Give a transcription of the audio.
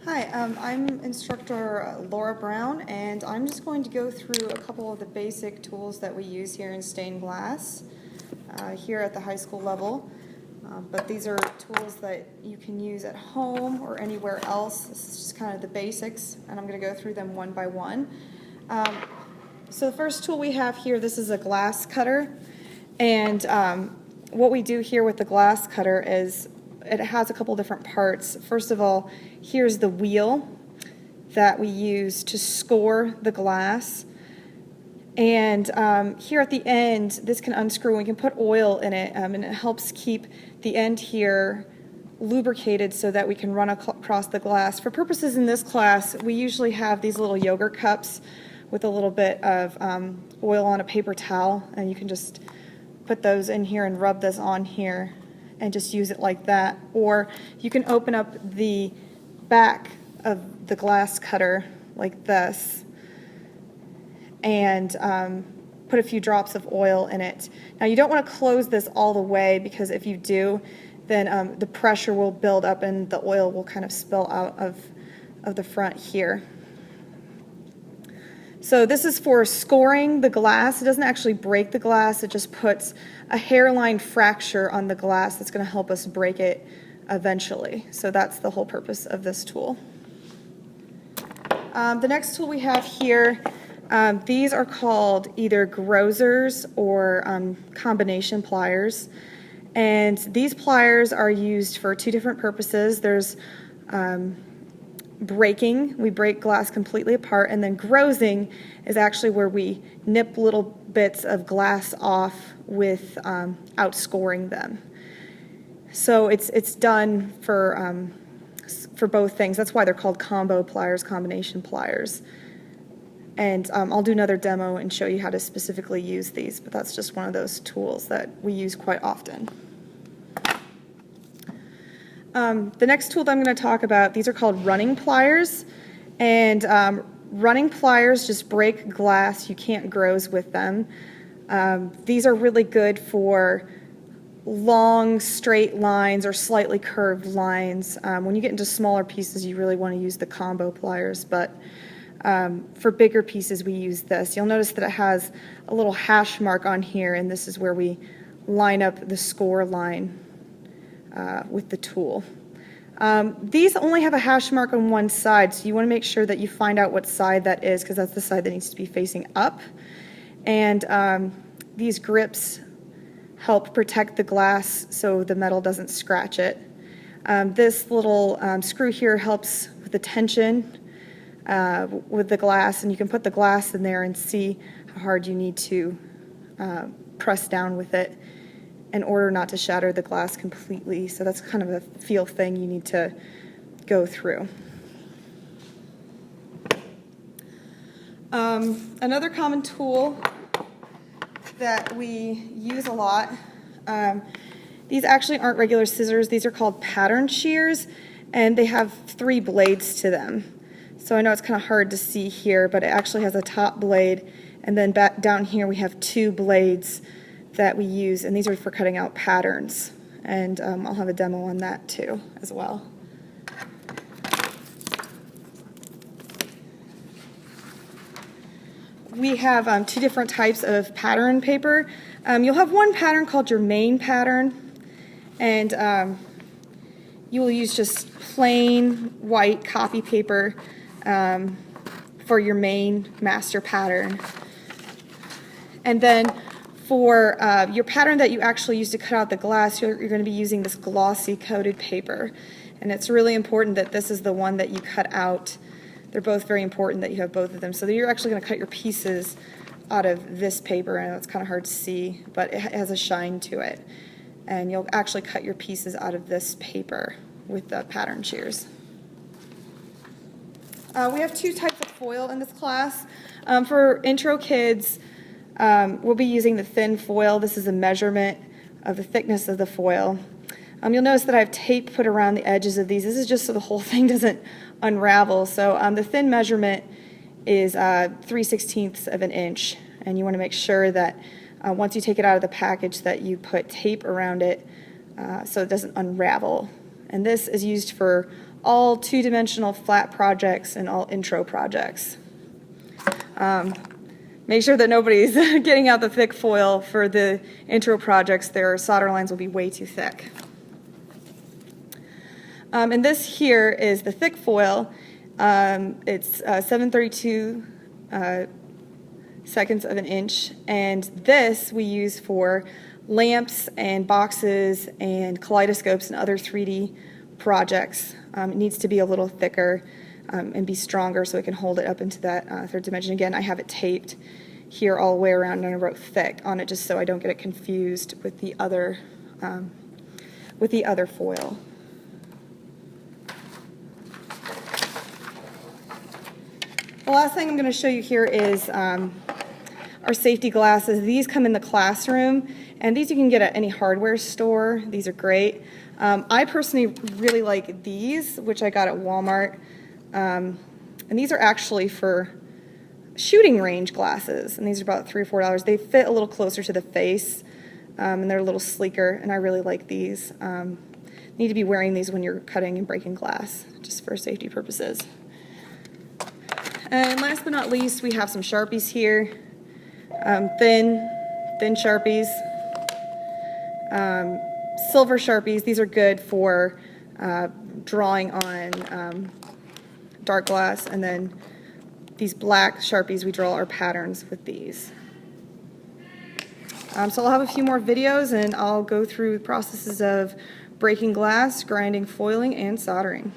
Hi, I'm instructor Laura Brown, and I'm just going to go through a couple of the basic tools that we use here in stained glass here at the high school level. But these are tools that you can use at home or anywhere else. This is just kind of the basics, and I'm going to go through them one by one. So the first tool we have here, this is a glass cutter, and what we do here with the glass cutter is it has a couple different parts. First of all, here's the wheel that we use to score the glass. And here at the end, this can unscrew and we can put oil in it, and it helps keep the end here lubricated so that we can run across the glass. For purposes in this class, we usually have these little yogurt cups with a little bit of oil on a paper towel, and you can just put those in here and rub this on here and just use it like that. Or you can open up the back of the glass cutter like this and put a few drops of oil in it. Now you don't want to close this all the way, because if you do, then the pressure will build up and the oil will kind of spill out of the front here. So this is for scoring the glass. It doesn't actually break the glass, it just puts a hairline fracture on the glass that's going to help us break it eventually. So that's the whole purpose of this tool. The next tool we have here, these are called either grozers or combination pliers. And these pliers are used for two different purposes. There's breaking, we break glass completely apart, and then grozing is actually where we nip little bits of glass off without scoring them. So it's done for both things. That's why they're called combo pliers, combination pliers. And I'll do another demo and show you how to specifically use these, but that's just one of those tools that we use quite often. The next tool that I'm going to talk about, these are called running pliers, and running pliers just break glass. You can't groze with them. These are really good for long straight lines or slightly curved lines. When you get into smaller pieces, you really want to use the combo pliers, but for bigger pieces we use this. You'll notice that it has a little hash mark on here, and this is where we line up the score line with the tool. These only have a hash mark on one side, so you want to make sure that you find out what side that is, because that's the side that needs to be facing up. And these grips help protect the glass so the metal doesn't scratch it. This little screw here helps with the tension with the glass, and you can put the glass in there and see how hard you need to press down with it in order not to shatter the glass completely. So that's kind of a feel thing you need to go through. Another common tool that we use a lot, these actually aren't regular scissors, these are called pattern shears, and they have 3 blades to them. So I know it's kind of hard to see here, but it actually has a top blade, and then back down here we have 2 blades that we use, and these are for cutting out patterns, and I'll have a demo on that too as well. We have 2 different types of pattern paper. You'll have one pattern called your main pattern, and you will use just plain white copy paper for your main master pattern. And then for your pattern that you actually use to cut out the glass, you're going to be using this glossy coated paper. And it's really important that this is the one that you cut out. They're both very important that you have both of them. So that you're actually going to cut your pieces out of this paper. I know it's kind of hard to see, but it has a shine to it. And you'll actually cut your pieces out of this paper with the pattern shears. We have 2 types of foil in this class. For intro kids, we'll be using the thin foil. This is a measurement of the thickness of the foil. You'll notice that I have tape put around the edges of these. This is just so the whole thing doesn't unravel. So the thin measurement is 3/16 of an inch, and you want to make sure that once you take it out of the package that you put tape around it so it doesn't unravel. And this is used for all two-dimensional flat projects and all intro projects. Make sure that nobody's getting out the thick foil for the intro projects. Their solder lines will be way too thick. And this here is the thick foil. It's 732 seconds of an inch, and this we use for lamps and boxes and kaleidoscopes and other 3D projects. It needs to be a little thicker and be stronger so it can hold it up into that third dimension. Again, I have it taped here all the way around, and I wrote thick on it just so I don't get it confused with the other foil. The last thing I'm going to show you here is our safety glasses. These come in the classroom, and these you can get at any hardware store. These are great. I personally really like these, which I got at Walmart. And these are actually for shooting range glasses, and these are about $3 or $4. They fit a little closer to the face, and they're a little sleeker, and I really like these. Need to be wearing these when you're cutting and breaking glass, just for safety purposes. And last but not least, we have some Sharpies here. Thin Sharpies. Silver Sharpies. These are good for drawing on dark glass. And then these black Sharpies, we draw our patterns with these. So I'll have a few more videos, and I'll go through processes of breaking glass, grinding, foiling, and soldering.